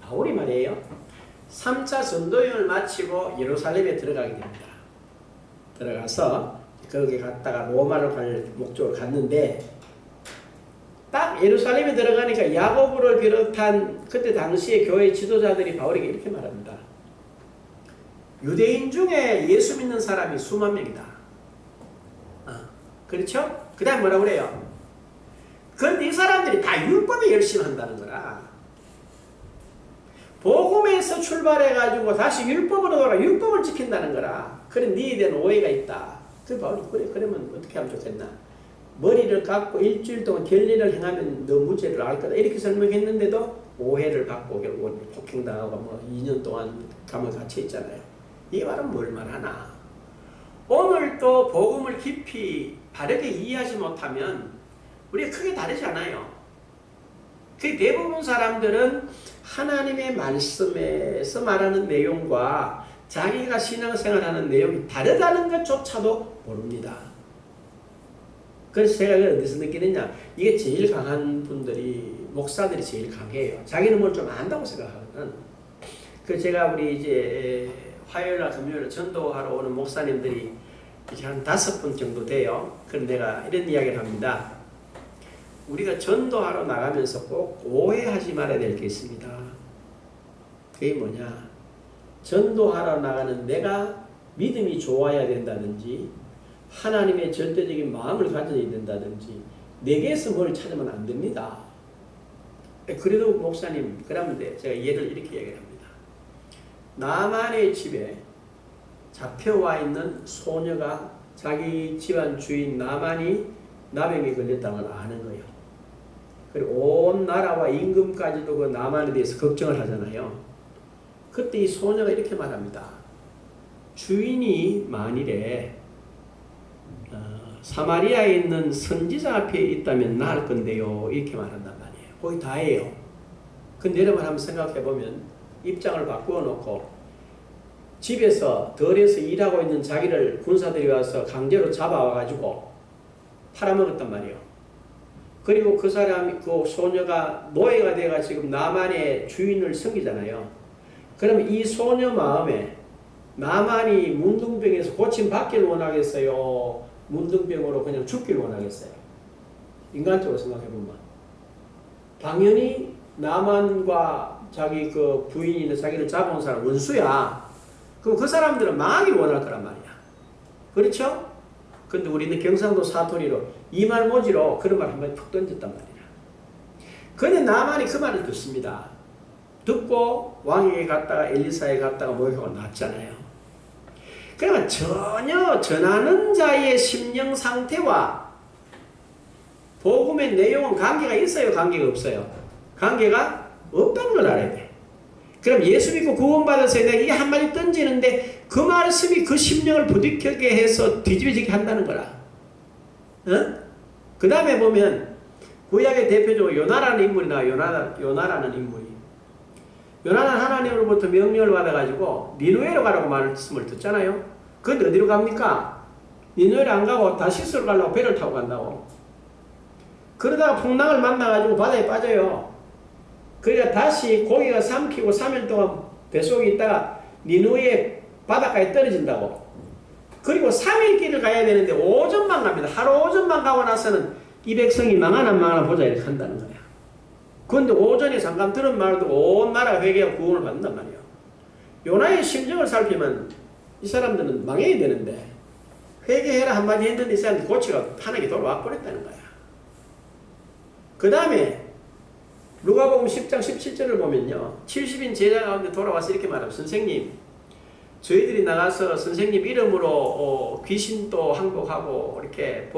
바울이 말이에요. 3차 전도여행을 마치고 예루살렘에 들어가게 됩니다. 들어가서 거기 갔다가 로마로 갈 목적으로 갔는데 딱 예루살렘에 들어가니까 야고보를 비롯한 그때 당시의 교회 지도자들이 바울에게 이렇게 말합니다. 유대인 중에 예수 믿는 사람이 수만 명이다. 그렇죠? 그 다음 뭐라고 그래요? 그런데 이 사람들이 다 율법에 열심히 한다는 거라. 복음에서 출발해가지고 다시 율법으로 돌아가 율법을 지킨다는 거라. 그런 니에 대한 오해가 있다. 그 바울이 그래, 그러면 어떻게 하면 좋겠나? 머리를 감고 일주일 동안 결례를 행하면 너 무죄를 알 거다. 이렇게 설명했는데도 오해를 받고 결국은 폭행당하고 뭐 2년 동안 감옥에 갇혀 있잖아요. 이 말은 뭘 말하나? 오늘 또 복음을 깊이 바르게 이해하지 못하면 우리가 크게 다르지 않아요. 그 대부분 사람들은 하나님의 말씀에서 말하는 내용과 자기가 신앙생활하는 내용이 다르다는 것조차도 모릅니다. 그래서 제가 어디서 느끼느냐, 이게 제일 강한 분들이 목사들이 제일 강해요. 자기는 뭘 좀 안다고 생각하거든. 그래서 제가 우리 이제 화요일날 금요일 전도하러 오는 목사님들이 이제 한 5분 정도 돼요. 그럼 내가 이런 이야기를 합니다. 우리가 전도하러 나가면서 꼭 오해하지 말아야 될 게 있습니다. 그게 뭐냐? 전도하러 나가는 내가 믿음이 좋아야 된다든지 하나님의 절대적인 마음을 가져야 된다든지 내게서 뭘 찾으면 안 됩니다. 그래도 목사님 그러면 돼. 제가 예를 이렇게 얘기를 합니다. 나만의 집에 잡혀와 있는 소녀가 자기 집안 주인 나만이 나병에 걸렸다는 걸 아는 거예요. 그리고 온 나라와 임금까지도 그 나만에 대해서 걱정을 하잖아요. 그때 이 소녀가 이렇게 말합니다. 주인이 만일에 사마리아에 있는 선지자 앞에 있다면 나을 건데요. 이렇게 말한단 말이에요. 거의 다예요. 근데 여러분 한번 생각해 보면 입장을 바꾸어 놓고 집에서 덜에서 일하고 있는 자기를 군사들이 와서 강제로 잡아와 가지고 팔아먹었단 말이에요. 그리고 그 사람, 그 소녀가 노예가 돼가 지금 나만의 주인을 섬기잖아요. 그럼 이 소녀 마음에 나만이 문둥병에서 고침받기를 원하겠어요? 문둥병으로 그냥 죽기를 원하겠어요? 인간적으로 생각해보면 당연히 나만과 자기 그 부인이나 자기를 잡아온 사람 원수야. 그럼 그 사람들은 망하기를 원할 거란 말이야. 그렇죠? 근데 우리는 경상도 사투리로 이말모지로 그런 말 한번 툭 던졌단 말이야. 근데 나만이 그 말을 듣습니다. 듣고 왕에게 갔다가 엘리사에 갔다가 목욕하고 났잖아요. 그러면 전혀 전하는 자의 심령 상태와 복음의 내용은 관계가 있어요? 관계가 없어요? 관계가 없다는 걸 알아야 돼. 그럼 예수 믿고 구원받아서 내가 이 한마디 던지는데 그 말씀이 그 심령을 부딪히게 해서 뒤집어지게 한다는 거라. 그 다음에 보면 구약의 대표적으로 요나라는 인물이 나와요. 요나라는 인물이. 요나는 하나님으로부터 명령을 받아가지고 니누에로 가라고 말씀을 듣잖아요. 그런데 어디로 갑니까? 니누에로 안 가고 다시스로 가려고 배를 타고 간다고. 그러다가 풍랑을 만나가지고 바다에 빠져요. 그러니까 다시 고기가 삼키고 3일 동안 뱃속에 있다가 니누에 바닷가에 떨어진다고. 그리고 3일 길을 가야 되는데 오전만 갑니다. 하루 오전만 가고 나서는 이 백성이 망하나 안 망하나 보자 이렇게 한다는 거야. 그런데 오전에 잠깐 들은 말도 온 나라가 회개하고 구원을 받는단 말이에요. 요나의 심정을 살피면 이 사람들은 망해야 되는데 회개해라 한마디 했는데 이 사람들 고치가 하나님께 돌아와 버렸다는 거야. 그 다음에 누가복음 10장 17절을 보면요. 70인 제자 가운데 돌아와서 이렇게 말합니다. 선생님, 저희들이 나가서 선생님 이름으로 귀신도 항복하고 이렇게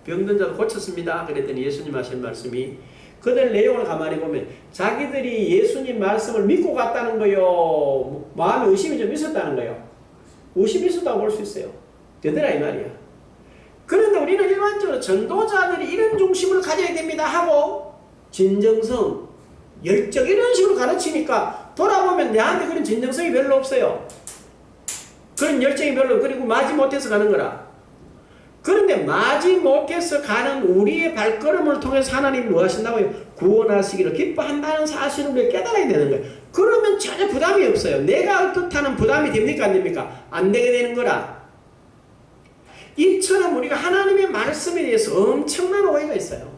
병든 자도 고쳤습니다. 그랬더니 예수님 하신 말씀이 그들 내용을 가만히 보면 자기들이 예수님 말씀을 믿고 갔다는 거요. 마음에 의심이 좀 있었다는 거요. 의심이 있었다고 볼 수 있어요. 되더라 이 말이야. 그런데 우리는 일반적으로 전도자들이 이런 중심을 가져야 됩니다 하고 진정성, 열정 이런 식으로 가르치니까 돌아보면 내한테 그런 진정성이 별로 없어요. 그런 열정이 별로. 그리고 마지 못해서 가는 거라. 그런데 마지 못해서 가는 우리의 발걸음을 통해서 하나님이 뭐 하신다고요? 구원하시기를 기뻐한다는 사실을 우리가 깨달아야 되는 거예요. 그러면 전혀 부담이 없어요. 내가 뜻하는 부담이 됩니까? 안 됩니까? 안 되게 되는 거라. 이처럼 우리가 하나님의 말씀에 대해서 엄청난 오해가 있어요.